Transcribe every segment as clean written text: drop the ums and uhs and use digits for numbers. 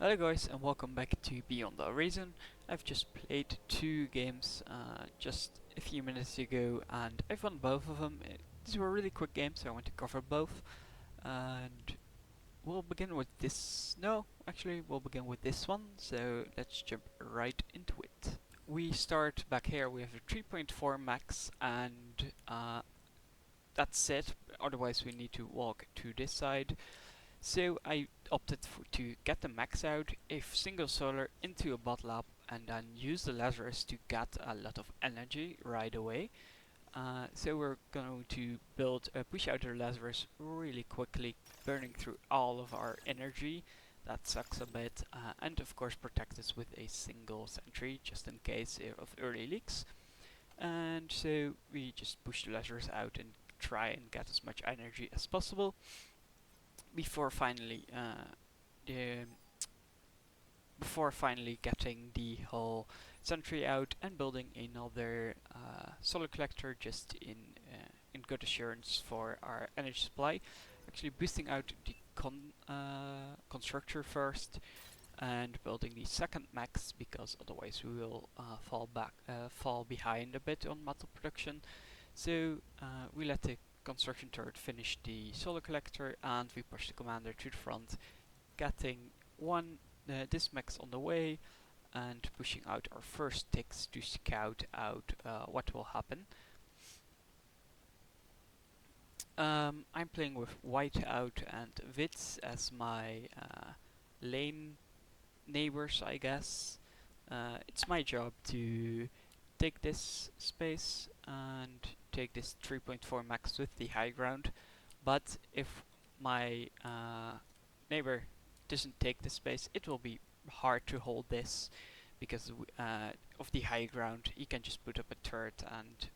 Hello guys and welcome back to Beyond the Horizon. I've just played two games just a few minutes ago and I've won both of them. These were really quick games, so I want to cover both. And we'll begin with this. No, actually we'll begin with this one, so let's jump right into it. We start back here, we have a 3.4 max and that's it. Otherwise we need to walk to this side. So I opted to get the max out, a single solar into a bot lab, and then use the Lazarus to get a lot of energy right away. So we're going to push out the Lazarus really quickly, burning through all of our energy. That sucks a bit, and of course protect us with a single sentry just in case of early leaks. And so we just push the Lazarus out and try and get as much energy as possible before finally the before finally getting the whole sentry out and building another solar collector just in good assurance for our energy supply. Actually boosting out the constructor first and building the second max, because otherwise we will fall behind a bit on metal production. So we let the construction turret finish the solar collector and we push the commander to the front, getting this max on the way and pushing out our first ticks to scout out what will happen. I'm playing with Whiteout and Wits as my lane neighbors, I guess. It's my job to take this space and take this 3.4 max with the high ground, but if my neighbor doesn't take the space, it will be hard to hold this because of the high ground. He can just put up a turret and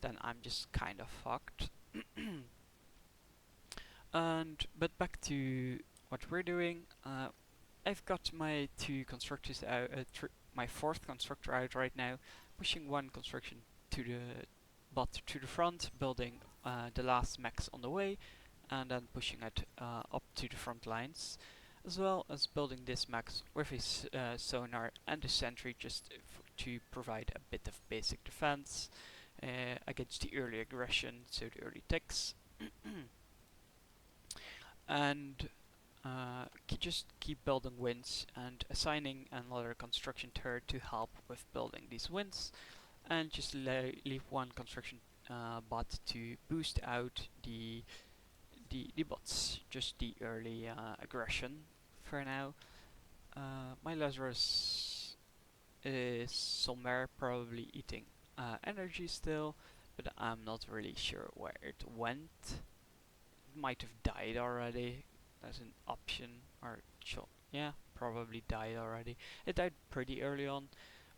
then I'm just kind of fucked. But back to what we're doing. I've got my two constructors out, my fourth constructor out right now, pushing one construction to the to the front, building the last max on the way, and then pushing it up to the front lines, as well as building this max with his sonar and a sentry just to provide a bit of basic defense against the early aggression, so the early ticks. And just keep building wins and assigning another construction turret to help with building these wins, and just leave one construction bot to boost out the bots, just the early aggression for now. My Lazarus is somewhere probably eating energy still, but I'm not really sure where it went. It might have died already. There's an option, or yeah, probably died already. It died pretty early on,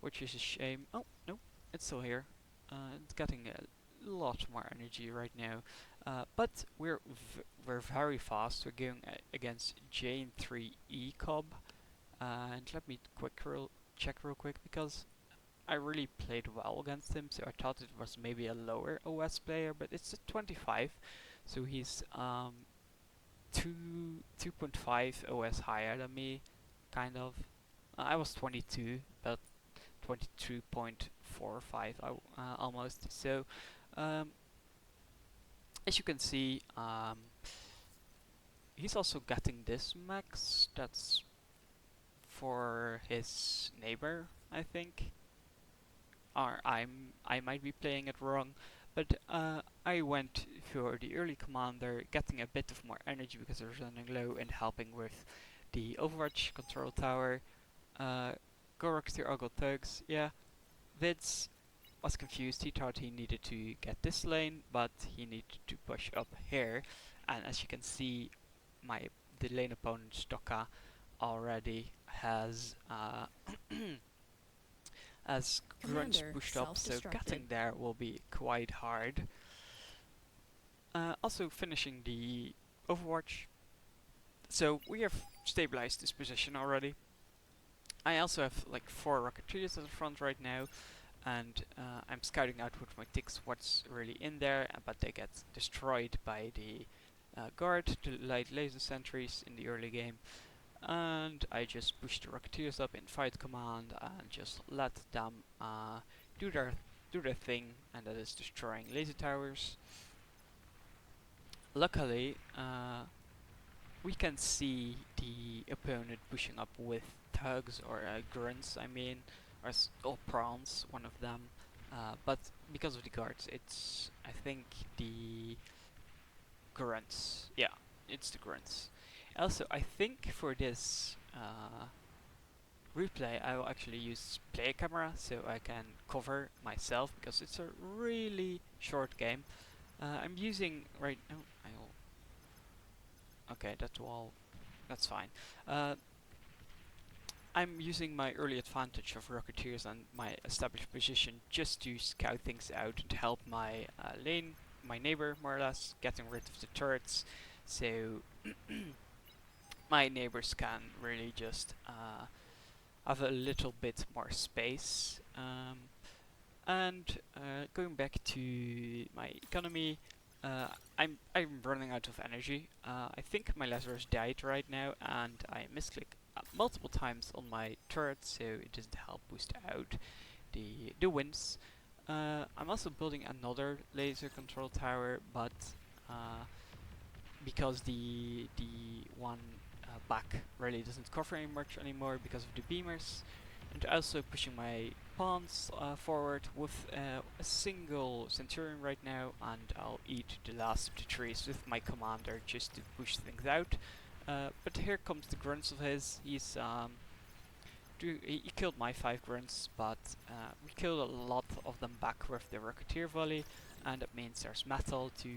which is a shame. Oh, no, it's still here. It's getting a lot more energy right now. But we're very fast. We're going against Jane 3E Cobb. And let me check real quick, because I really played well against him, so I thought it was maybe a lower OS player, but it's a 25, so he's 2.5 OS higher than me, kind of. I was 22, but 22.45 almost. So as you can see, he's also getting this max. That's for his neighbor, I think. Or I might be playing it wrong, but I went for the early commander, getting a bit of more energy because I was running low and helping with the Overwatch control tower. Gorok the Argle Thugs, yeah. Vids was confused, he thought he needed to get this lane, but he needed to push up here, and as you can see, the lane opponent Stokka already has as grunts pushed up, so getting there will be quite hard. Also finishing the Overwatch. So we have stabilized this position already. I also have like 4 Rocketeers at the front right now, and I'm scouting out with my ticks what's really in there, but they get destroyed by the guard, the light laser sentries in the early game. and I just push the Rocketeers up in fight command and just let them do their do their thing, and that is destroying laser towers. Luckily, we can see the opponent pushing up with tugs or grunts, I mean, or prawns, one of them. But because of the guards, it's I think the grunts. Yeah, it's the grunts. Also, I think for this replay, I will actually use player camera so I can cover myself because it's a really short game. I'm using right now. Okay, that's fine. Uh, I'm using my early advantage of Rocketeers and my established position just to scout things out and help my my neighbor more or less, getting rid of the turrets. So my neighbors can really just have a little bit more space. And going back to my economy, I'm running out of energy. I think my Lazarus died right now, and I misclick multiple times on my turret, so it doesn't help boost out the wins. I'm also building another laser control tower, but uh, because the one back really doesn't cover any much anymore because of the beamers, and also pushing my pawns forward with a single Centurion right now, and I'll eat the last of the trees with my commander just to push things out. But here comes the grunts of his. He killed my 5 grunts, but we killed a lot of them back with the Rocketeer volley, and that means there's metal to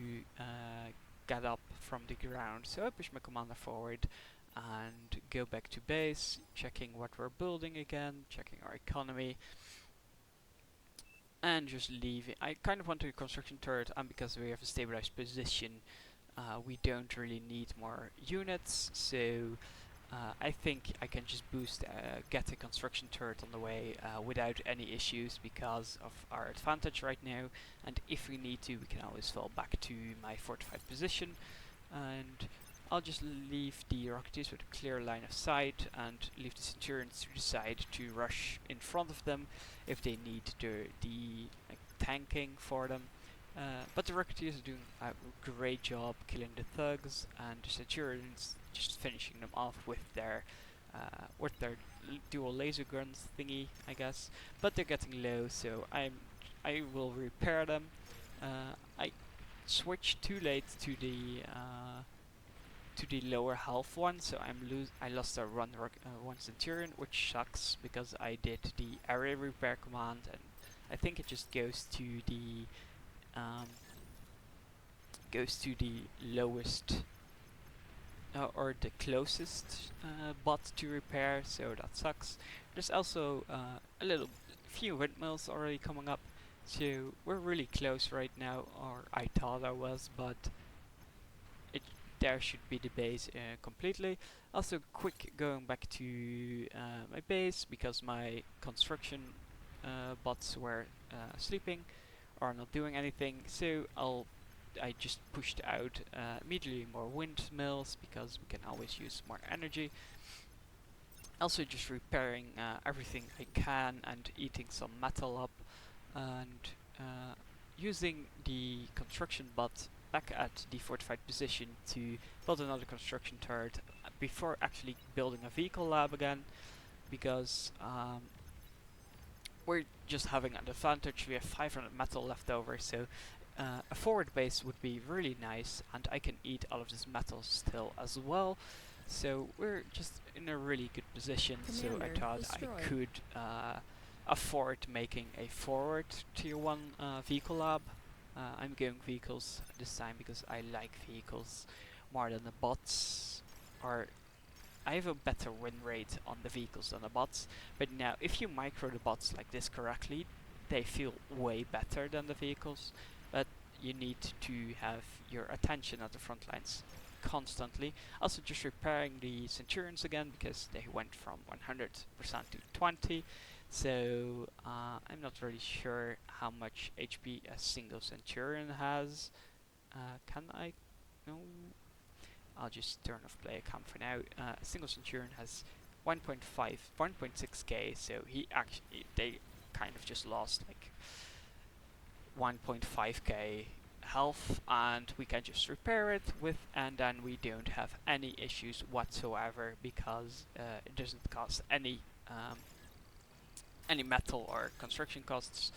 get up from the ground. So I push my commander forward and go back to base, checking what we're building again, checking our economy, and just leaving. I kind of want a construction turret, and because we have a stabilized position, we don't really need more units, so I think I can just get a construction turret on the way without any issues because of our advantage right now, and if we need to, we can always fall back to my fortified position, and I'll just leave the Rocketeers with a clear line of sight and leave the Centurions to the side to rush in front of them if they need the like, tanking for them. But the Rocketeers are doing a great job killing the thugs, and the Centurions just finishing them off with their dual laser guns thingy, I guess. But they're getting low, so I will repair them. I switched too late to the lower health one, so I lost a one Centurion, which sucks because I did the area repair command, and I think it just um, goes to the lowest or the closest bot to repair, so that sucks. There's also a few windmills already coming up, so we're really close right now, or I thought I was, but it there should be the base completely. Also, quick going back to my base because my construction bots were sleeping or not doing anything, so I just pushed out immediately more windmills because we can always use more energy. Also just repairing everything I can and eating some metal up, and using the construction bot back at the fortified position to build another construction turret before actually building a vehicle lab again, because we're just having an advantage. We have 500 metal left over, so a forward base would be really nice, and I can eat all of this metal still as well. So we're just in a really good position. Commander, so I thought destroyed. I could afford making a forward tier 1 vehicle lab. I'm going vehicles this time because I like vehicles more than the bots, or I have a better win rate on the vehicles than the bots, but now if you micro the bots like this correctly, they feel way better than the vehicles, but you need to have your attention at the front lines constantly. Also just repairing the Centurions again because they went from 100% to 20, so I'm not really sure how much HP a single Centurion has. Can I? No. I'll just turn off player cam for now. A single Centurion has 1.6k, so they kind of just lost like 1.5k health, and we can just repair it and then we don't have any issues whatsoever because it doesn't cost any metal or construction costs.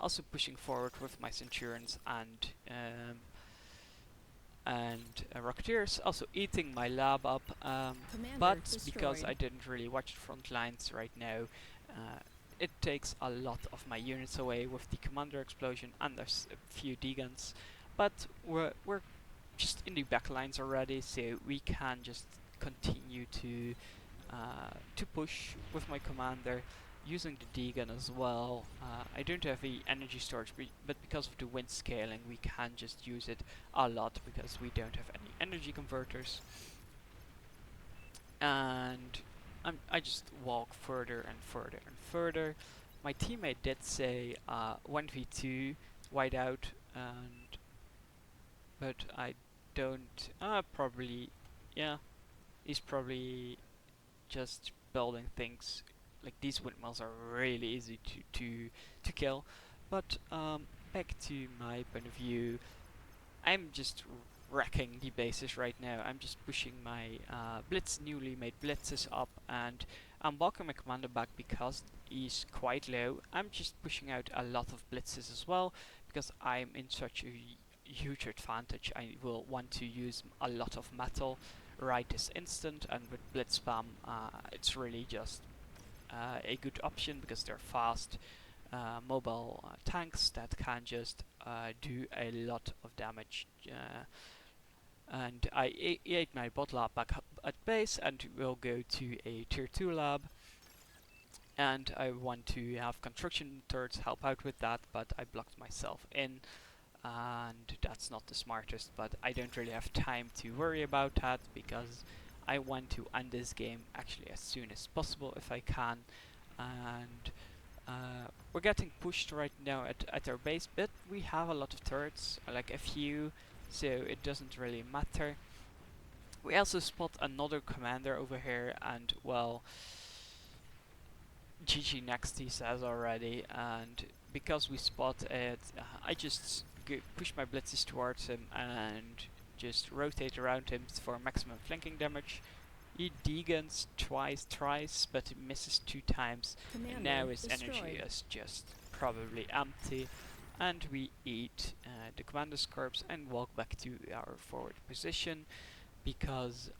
Also pushing forward with my Centurions and Rocketeers, also eating my lab up, but because I didn't really watch the front lines right now, it takes a lot of my units away with the Commander Explosion, and there's a few D-guns, but we're just in the back lines already, so we can just continue to push with my Commander, using the D-gun as well. I don't have the energy storage, but because of the wind scaling, we can just use it a lot because we don't have any energy converters. And I just walk further and further and further. My teammate did say 1v2 whiteout, but I don't. Probably, yeah. He's probably just building things. Like, these windmills are really easy to kill. But back to my point of view, I'm just wrecking the bases right now. I'm just pushing my newly made blitzes up, and I'm walking my commander back because he's quite low. I'm just pushing out a lot of blitzes as well because I'm in such a huge advantage. I will want to use a lot of metal right this instant, and with blitz spam, it's really just a good option because they're fast, mobile tanks that can just do a lot of damage. And I ate my bot lab back up at base, and we'll go to a tier 2 lab. And I want to have construction turrets help out with that, but I blocked myself in, and that's not the smartest, but I don't really have time to worry about that because I want to end this game actually as soon as possible if I can. And we're getting pushed right now at our base, but we have a lot of turrets, like a few, so it doesn't really matter. We also spot another commander over here, and well, GG next, he says already, and because we spot it, I just push my blitzes towards him and just rotate around him for maximum flanking damage. He deguns twice, but he misses 2 times. And now his energy is just probably empty. And we eat the commander's corpse and walk back to our forward position because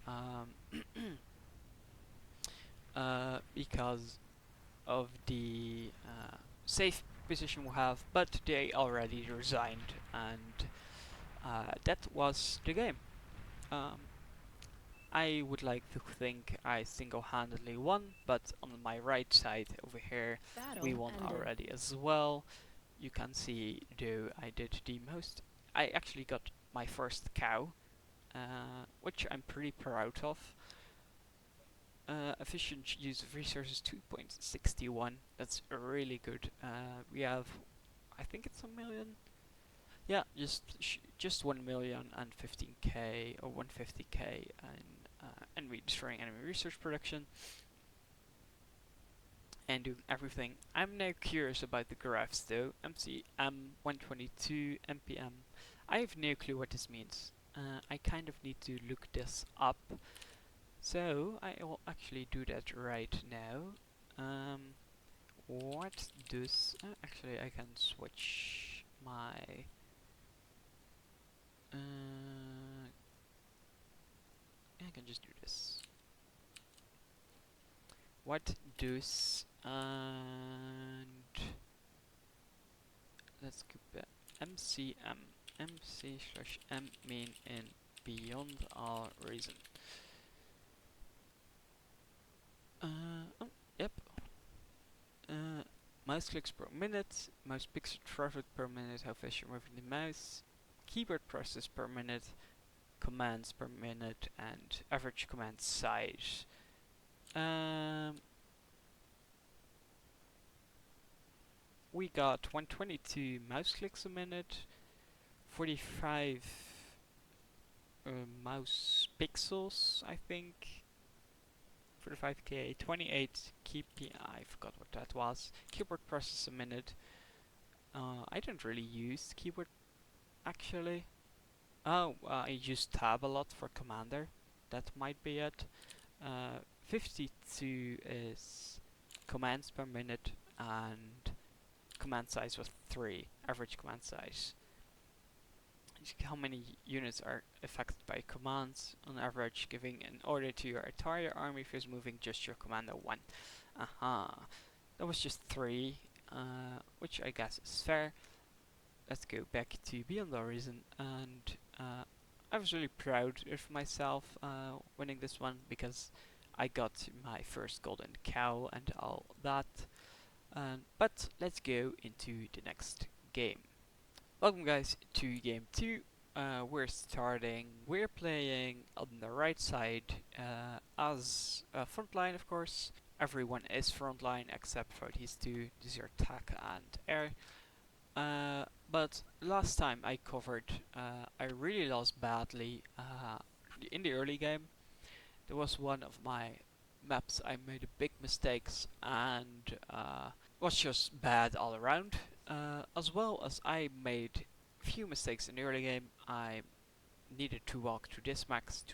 because of the safe position we have, but they already resigned, and that was the game. I would like to think I single-handedly won, but on my right side over here we won already as well. You can see, though, I did the most. I actually got my first cow, which I'm pretty proud of. Efficient use of resources 2.61. That's really good. We have, I think it's a million. Yeah, just 1,015,000 or 150k, and we destroying enemy resource production and doing everything. I'm now curious about the graphs though. MCM 122 MPM. I have no clue what this means. I kind of need to look this up. So I will actually do that right now. What does actually I can switch my I can just do this. What does and let's go MCM MC/M mean in Beyond Our Reason? Oh, yep. Mouse clicks per minute, mouse pixel traffic per minute, how fast you're moving the mouse, keyboard presses per minute, commands per minute, and average command size. We got 122 mouse clicks a minute, 45 mouse pixels, I think. 45k, 28 KPI, I forgot what that was. Keyboard presses a minute. I don't really use keyboard actually. Oh, I use tab a lot for commander. That might be it. 52 is commands per minute, and command size was 3, average command size. How many units are affected by commands on average, giving an order to your entire army if you're moving just your commander 1. Aha, that was just 3, which I guess is fair. Let's go back to Beyond the Horizon, and I was really proud of myself winning this one because I got my first golden cow and all that. But let's go into the next game. Welcome guys to game 2. We're playing on the right side as frontline, of course. Everyone is frontline except for these two. These are attack and air. But last time I covered, I really lost badly in the early game. There was one of my maps I made a big mistakes and was just bad all around. As well as I made few mistakes in the early game. I needed to walk to this max,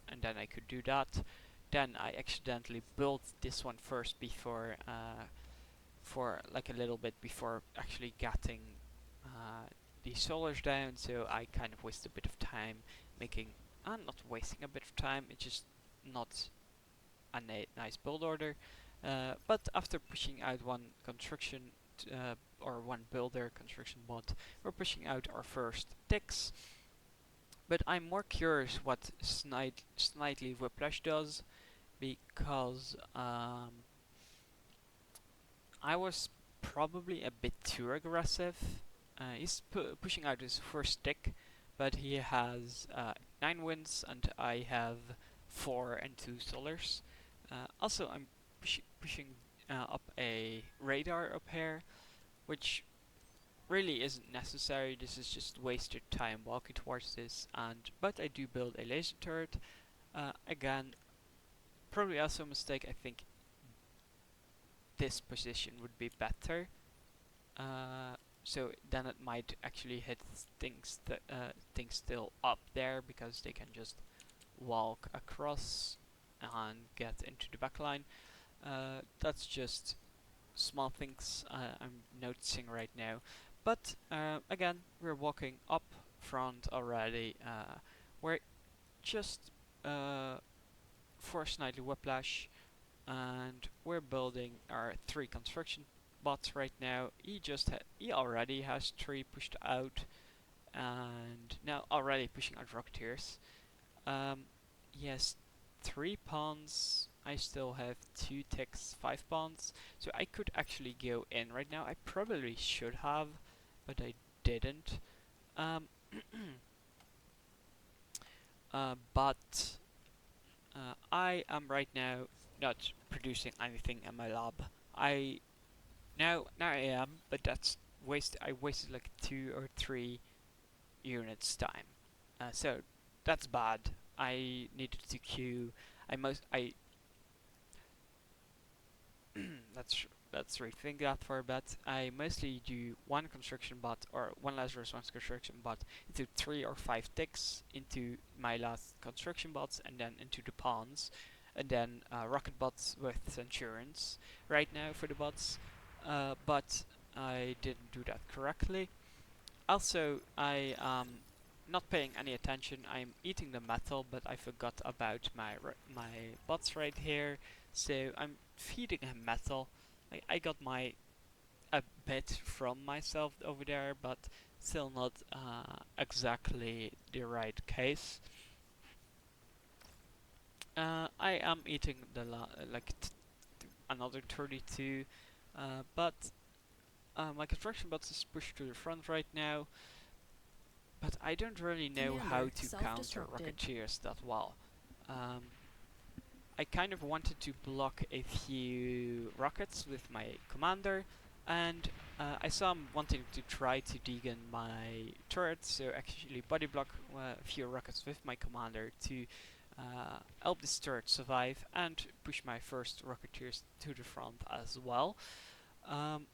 and then I could do that. Then I accidentally built this one first before, for like a little bit before actually getting the solars down, so I kind of wasted a bit of time making, not wasting a bit of time, it's just not a nice build order. But after pushing out one construction or one builder construction mod, we're pushing out our first ticks. But I'm more curious what Snidely Whiplash does, because I was probably a bit too aggressive. He's pushing out his first tick, but he has 9 wins and I have 4 and 2 solars. Also, I'm pushing up a radar up here, which really isn't necessary. This is just wasted time walking towards this, but I do build a laser turret. Again, probably also a mistake. I think this position would be better. So then it might actually hit things still up there, because they can just walk across and get into the backline. That's just small things I'm noticing right now. But again, we're walking up front already. We're just for Snidely Whiplash, and we're building our 3 construction bots right now. He already has 3 pushed out, and now already pushing out Rocketeers. He has 3 pawns. I still have 2 ticks, 5 pawns, so I could actually go in right now. I probably should have, but I didn't. But I am right now not producing anything in my lab. Now I am, but I wasted like 2 or 3 units time. So that's bad. I needed to queue. Let's rethink that for a bit. I mostly do one construction bot, or one Lazarus one construction bot, into 3 or 5 ticks into my last construction bots, and then into the pawns, and then rocket bots with Centurions right now for the bots. But I didn't do that correctly. Also, I am not paying any attention. I'm eating the metal, but I forgot about my bots right here. So I'm feeding him metal. I got a bit from myself over there, but still not exactly the right case. I am eating the another 32, but my construction bots is pushed to the front right now. But I don't really know how to counter Rocketeers that well. I kind of wanted to block a few rockets with my commander, And I saw him wanting to try to degen my turret, so actually body block a few rockets with my commander to help this turret survive and push my first rocketeers to the front as well. Um,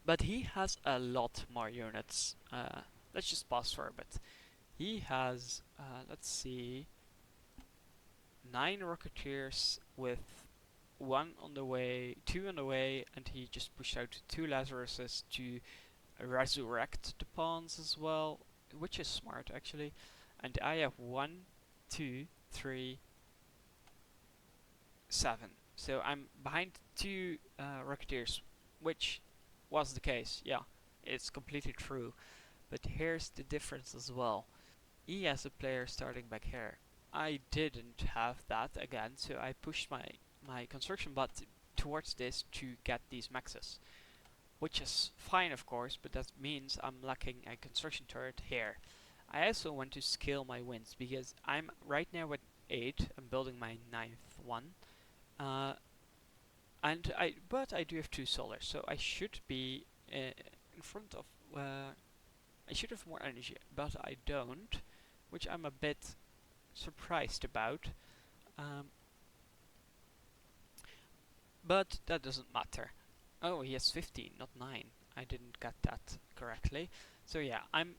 but he has a lot more units. Let's just pause for a bit. He has, let's see, 9 rocketeers with one on the way, 2 on the way, and he just pushed out 2 Lazaruses to resurrect the pawns as well, which is smart actually. And I have 1, 2, 3, 7. So I'm behind 2 rocketeers, which was the case, yeah, it's completely true. But here's the difference as well. He has a player starting back here. I didn't have that again, so I pushed my construction bot towards this to get these maxes. Which is fine of course, but that means I'm lacking a construction turret here. I also want to scale my wins, because I'm right now at 8, I'm building my 9th one. But I do have 2 solars, so I should be in front of, I should have more energy, but I don't, which I'm a bit surprised about. Um, but that doesn't matter. Oh, he has 15, not 9. I didn't get that correctly. So yeah, I'm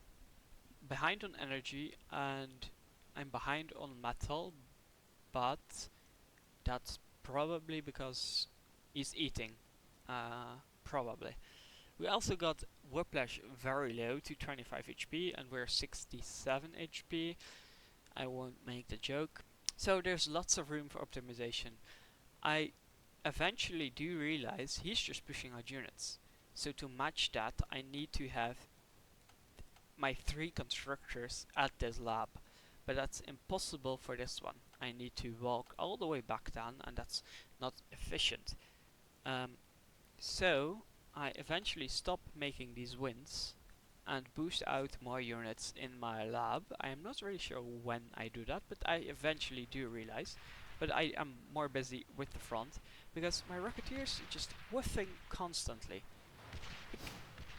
behind on energy and I'm behind on metal, but that's probably because he's eating. Probably. We also got Whiplash very low to 25 HP and we're 67 HP. I won't make the joke. So there's lots of room for optimization. I eventually do realize he's just pushing out units. So to match that, I need to have my 3 constructors at this lab. But that's impossible for this one. I need to walk all the way back down, and that's not efficient. So I eventually stop making these wins and boost out more units in my lab. I am not really sure when I do that, but I eventually do realize. But I am more busy with the front, because my Rocketeers are just whiffing constantly.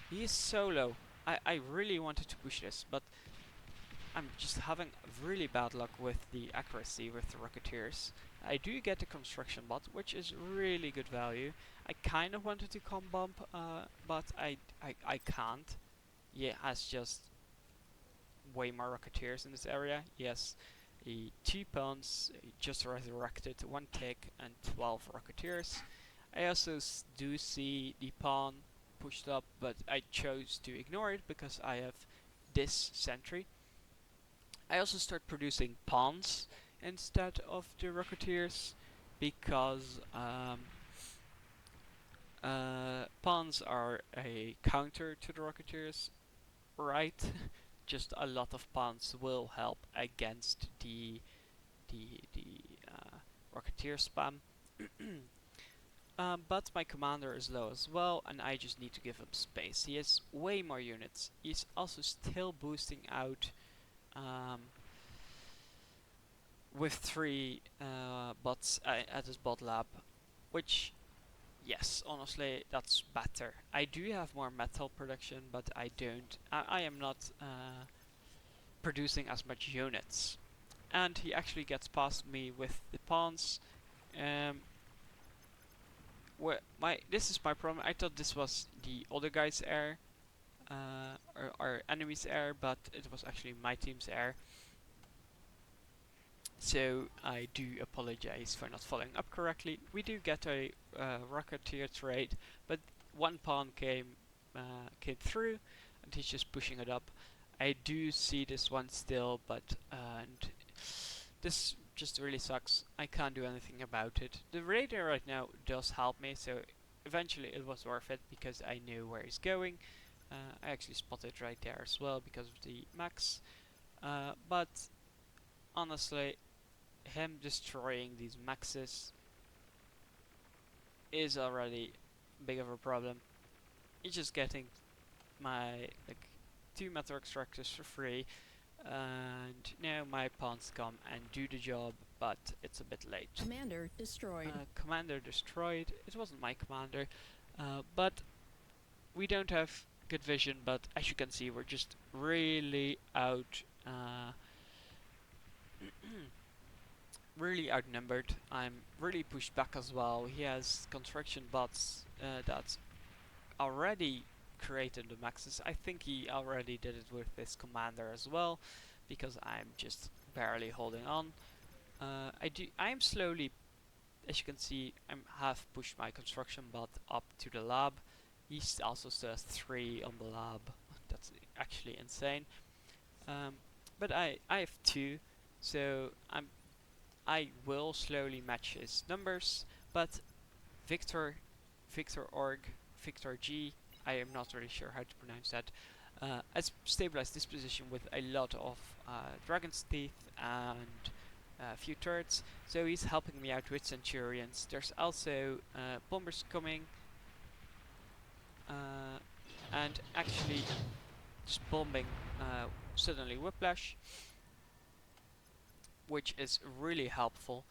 He is so low. I really wanted to push this, but I'm just having really bad luck with the accuracy with the Rocketeers. I do get the construction bot, which is really good value. I kind of wanted to comb bump, but I can't. Yeah, has just way more Rocketeers in this area. Yes, 2 pawns, just resurrected, 1 tick, and 12 Rocketeers. I also do see the pawn pushed up, but I chose to ignore it because I have this sentry. I also start producing pawns instead of the Rocketeers, because pawns are a counter to the Rocketeers, right? Just a lot of pawns will help against the Rocketeer spam. But my commander is low as well, and I just need to give him space. He has way more units. He's also still boosting out with 3 bots at his bot lab, which, yes, honestly, that's better. I do have more metal production, but I am not producing as much units. And he actually gets past me with the pawns. This is my problem. I thought this was the other guy's air, or our enemy's air, but it was actually my team's air. So I do apologize for not following up correctly. We do get a Rocketeer trade, but 1 pawn came through, and he's just pushing it up. I do see this one still, but and this just really sucks. I can't do anything about it. The radar right now does help me, so eventually it was worth it because I knew where he's going. I actually spotted right there as well because of the max. But honestly, him destroying these maxes is already big of a problem. He's just getting my 2 metal extractors for free, and now my pawns come and do the job, but it's a bit late. Commander destroyed. Commander destroyed. It wasn't my commander. But we don't have good vision, but as you can see, we're just really really outnumbered. I'm really pushed back as well. He has construction bots that already created the maxes. I think he already did it with this commander as well, because I'm just barely holding on. I'm slowly, as you can see, I have pushed my construction bot up to the lab. He also still has 3 on the lab. That's actually insane. Um, but I have 2, so I will slowly match his numbers. But Victor, Victor Org, Victor G, I am not really sure how to pronounce that, has stabilized this position with a lot of Dragon's Teeth and a few turrets, so he's helping me out with Centurions. There's also bombers coming, and actually just bombing suddenly Whiplash, which is really helpful.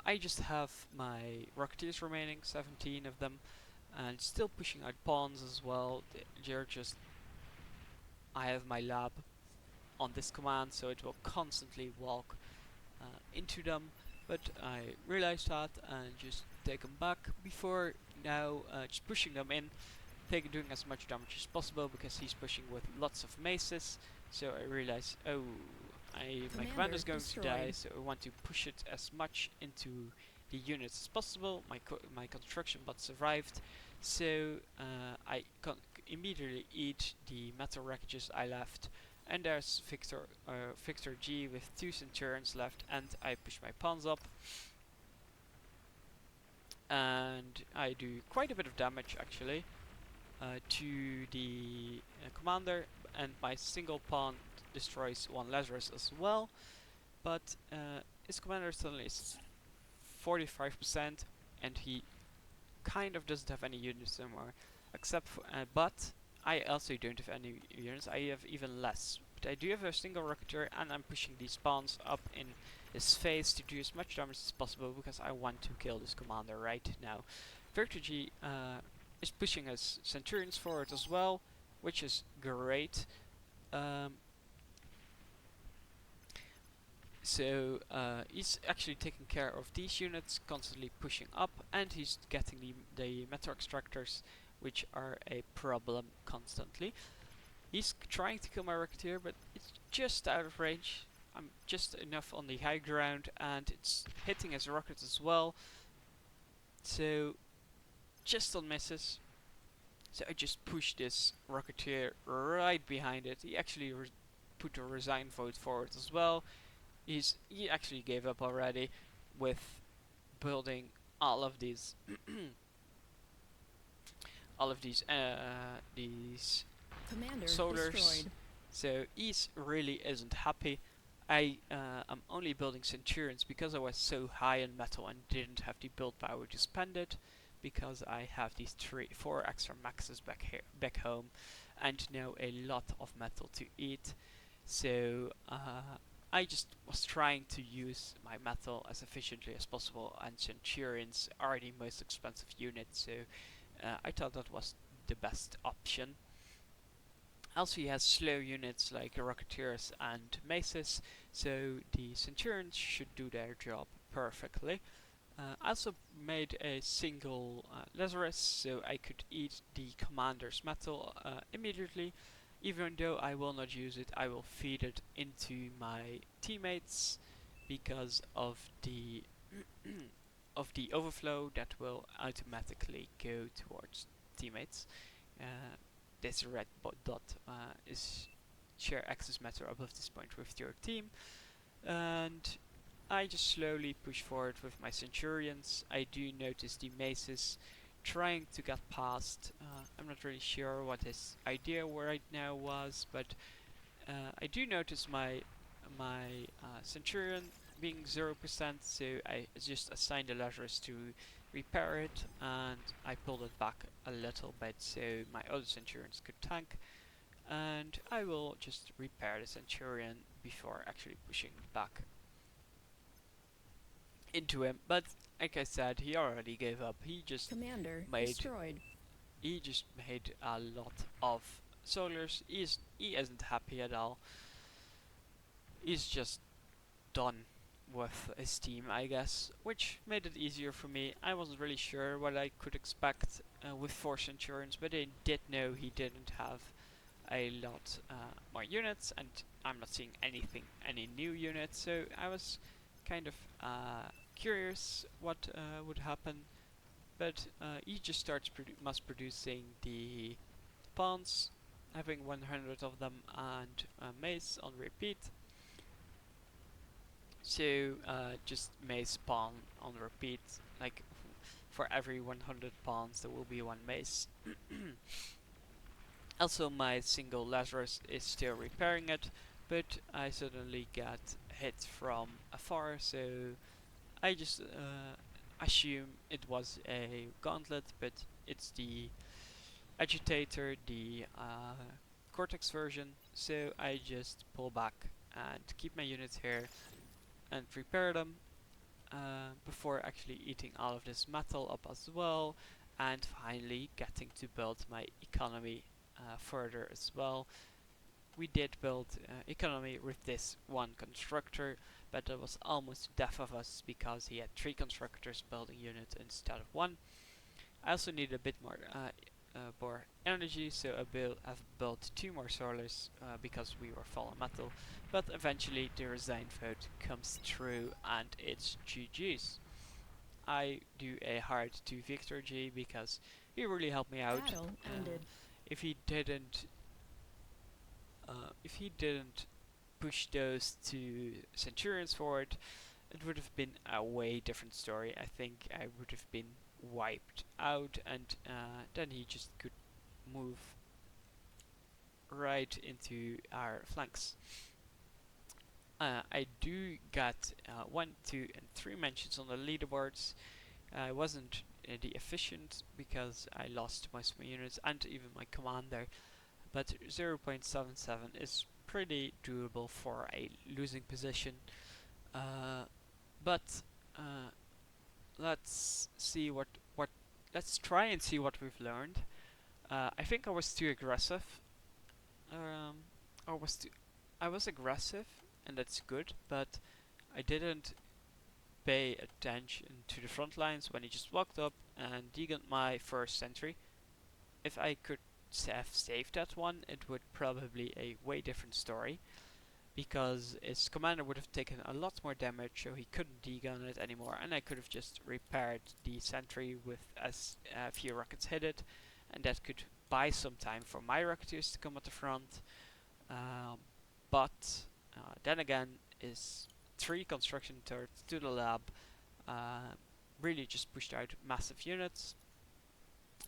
I just have my Rocketeers remaining, 17 of them, and still pushing out pawns as well. They're just, I have my lab on this command, so it will constantly walk into them, but I realized that and just take them back before now, just pushing them in, doing as much damage as possible because he's pushing with lots of maces. So I realize, oh, my commander's going to die, so I want to push it as much into the units as possible. My construction bot survived, so I immediately eat the metal wreckages I left. And there's Victor G with 2 Centurions left, and I push my pawns up. And I do quite a bit of damage actually to the commander, and my single pawn destroys 1 Lazarus as well. But his commander suddenly is 45%, and he kind of doesn't have any units anymore, except for, but I also don't have any units. I have even less. But I do have a single Rocketeer, and I'm pushing these spawns up in his face to do as much damage as possible because I want to kill this commander right now. Victor G is pushing his Centurions forward as well, which is great. So he's actually taking care of these units, constantly pushing up, and he's getting the metal extractors, which are a problem constantly. He's trying to kill my Rocketeer, but it's just out of range. I'm just enough on the high ground, and it's hitting his rockets as well. So just on misses. So I just pushed this Rocketeer right behind it. He actually put a resign vote forward as well. He actually gave up already with building all of these these Commander solars. destroyed. So he really isn't happy. I am only building Centurions because I was so high in metal and didn't have the build power to spend it, because I have these 4 extra maxes back home, and now a lot of metal to eat. So I just was trying to use my metal as efficiently as possible, and Centurions are the most expensive unit, so I thought that was the best option. Also, he has slow units like Rocketeers and Maces, so the Centurions should do their job perfectly. I also made a single Lazarus, so I could eat the commander's metal immediately. Even though I will not use it, I will feed it into my teammates because of the of the overflow that will automatically go towards teammates. Uh, this red dot is share access matter above this point with your team, and I just slowly push forward with my Centurions. I do notice the Maces trying to get past. I'm not really sure what his idea right now was, but I do notice my Centurion being 0%, so I just assigned the Lazarus to repair it, and I pulled it back a little bit so my other Centurions could tank, and I will just repair the Centurion before actually pushing back into him. But like I said, he already gave up. He just Commander made destroyed. he just made a lot of solars. He isn't happy at all. He's just done with his team, I guess, which made it easier for me. I wasn't really sure what I could expect with Force Insurance, but I did know he didn't have a lot more units, and I'm not seeing any new units, so I was kind of curious what would happen. But he just starts mass producing the pawns, having 100 of them, and mace on repeat. So just mace pawn on repeat, like for every 100 pawns there will be one mace. Also my single Lazarus is still repairing it, but I suddenly got hit from afar, so I just assume it was a gauntlet, but it's the agitator, the Cortex version, so I just pull back and keep my units here and repair them before actually eating all of this metal up as well, and finally getting to build my economy further as well. We did build economy with this one constructor, but it was almost death of us because he had 3 constructors building units instead of 1. I also need a bit more energy, so I've built 2 more solars because we were fallen metal, but eventually the resign vote comes through and it's GG's. I do a hard 2 Victor G because he really helped me out. Battle ended. If he didn't push those 2 Centurions forward, it would have been a way different story. I think I would have been wiped out, and then he just could move right into our flanks. I do get 1, 2, and 3 mentions on the leaderboards. I wasn't the efficient because I lost most of my units and even my commander, but 0.77 is pretty doable for a losing position. But let's see what let's try and see what we've learned. I think I was too aggressive. Um, I was aggressive, and that's good, but I didn't pay attention to the front lines when he just walked up and degunned my first sentry. If I could have saved that one, it would probably a way different story, because his commander would have taken a lot more damage, so he couldn't degun it anymore, and I could have just repaired the sentry with as few rockets hit it, and that could buy some time for my rocketeers to come at the front. Um, but then again, his 3 construction turrets to the lab really just pushed out massive units,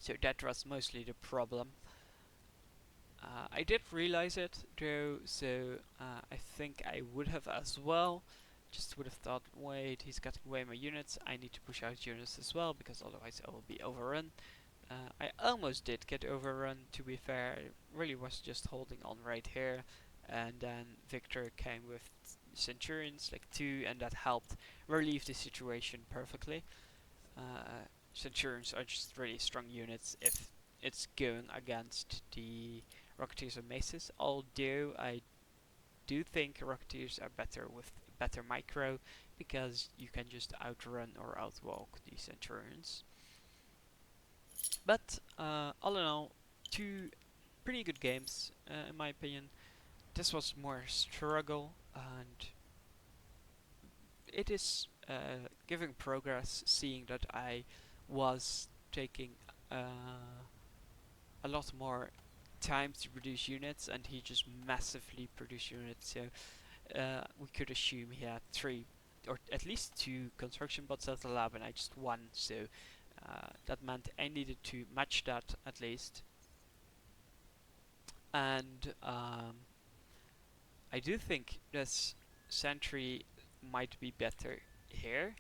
so that was mostly the problem. I did realize it though, so I think I would have as well. Just would have thought, wait, he's cutting away my units, I need to push out units as well, because otherwise I will be overrun. I almost did get overrun, to be fair. I really was just holding on right here, and then Victor came with Centurions, like 2, and that helped relieve the situation perfectly. Centurions are just really strong units if it's going against the Rocketeers and Maces, although I do think Rocketeers are better with better micro, because you can just outrun or outwalk the Centurions. But all in all, 2 pretty good games in my opinion. This was more struggle, and it is giving progress, seeing that I was taking a lot more time to produce units, and he just massively produced units. So we could assume he had 3 or at least 2 construction bots at the lab, and I just 1. So that meant I needed to match that at least. And I do think this sentry might be better here.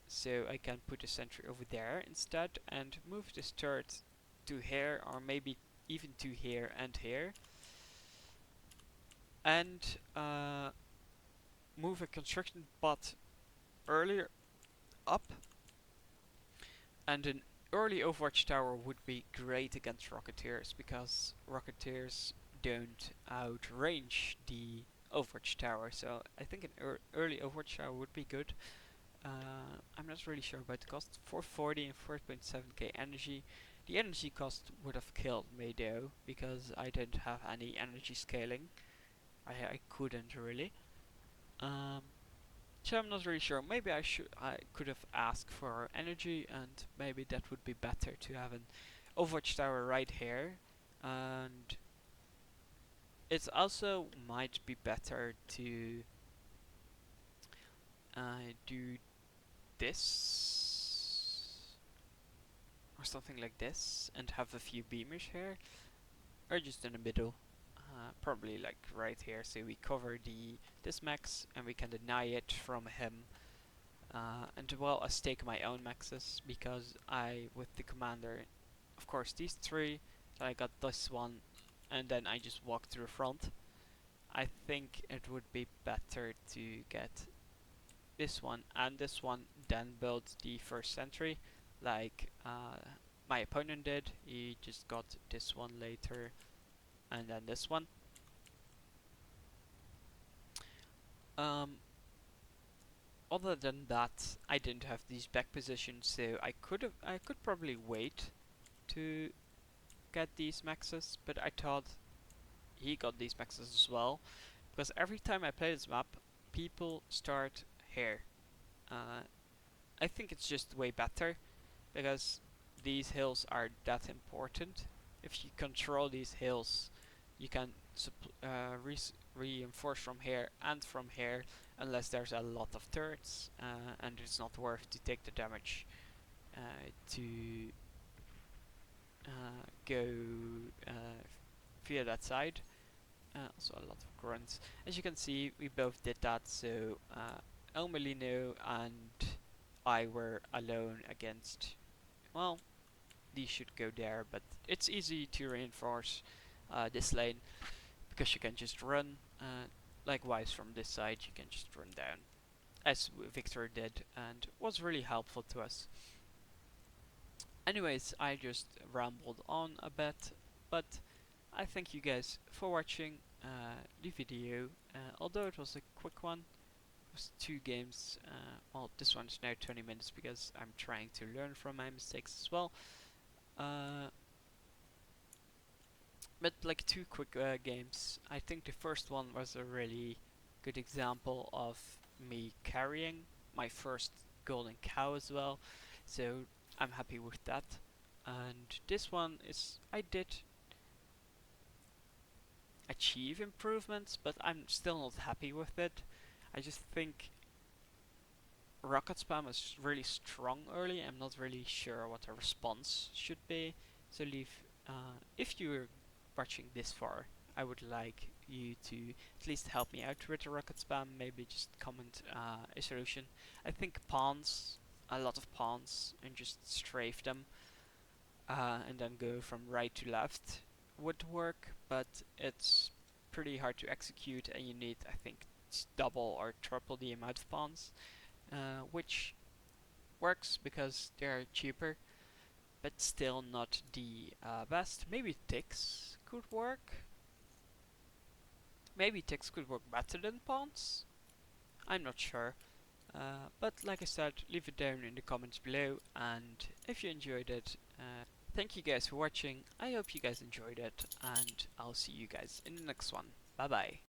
So I can put a sentry over there instead and move this turret to here, or maybe even to here and here. And move a construction bot earlier up, and then early Overwatch Tower would be great against Rocketeers because Rocketeers don't outrange the Overwatch Tower. So I think an early Overwatch Tower would be good. I'm not really sure about the cost. 440 and 4.7k energy. The energy cost would have killed me though, because I didn't have any energy scaling. I couldn't really. Um, so I'm not really sure. Maybe I could have asked for energy, and maybe that would be better to have an Overwatch tower right here. And it also might be better to do this or something like this and have a few beamers here, or just in the middle. Probably like right here, so we cover this max and we can deny it from him. And well, I stake my own maxes because with the commander, of course, these three, then I got this one, and then I just walk to the front. I think it would be better to get this one and this one, then build the first sentry, like my opponent did. He just got this one later, and then this one. Um, Other than that, I didn't have these back positions, so I could probably wait to get these maxes, but I thought he got these maxes as well, because every time I play this map, people start here. Uh, I think it's just way better, because these hills are that important. If you control these hills, you can reinforce from here and from here, unless there's a lot of turrets, and it's not worth to take the damage to go via that side. Also a lot of grunts. As you can see, we both did that, so El Molino and I were alone against, well, these should go there, but it's easy to reinforce this lane because you can just run. Likewise from this side, you can just run down, as Victor did, and was really helpful to us. Anyways, I just rambled on a bit, but I thank you guys for watching the video. Although it was a quick one, it was 2 games. Well, this one is now 20 minutes because I'm trying to learn from my mistakes as well. But like 2 quick games. I think the first one was a really good example of me carrying my first golden cow as well, so I'm happy with that. And this one is, I did achieve improvements, but I'm still not happy with it. I just think rocket spam is really strong early. I'm not really sure what the response should be. So if you're watching this far, I would like you to at least help me out with the rocket spam. Maybe just comment a solution. I think pawns, a lot of pawns, and just strafe them, and then go from right to left would work, but it's pretty hard to execute, and you need, I think, double or triple the amount of pawns, which works because they're cheaper, but still not the best. Maybe ticks could work. Maybe ticks could work better than pawns. I'm not sure. But like I said, leave it down in the comments below, and if you enjoyed it, thank you guys for watching. I hope you guys enjoyed it, and I'll see you guys in the next one. Bye bye.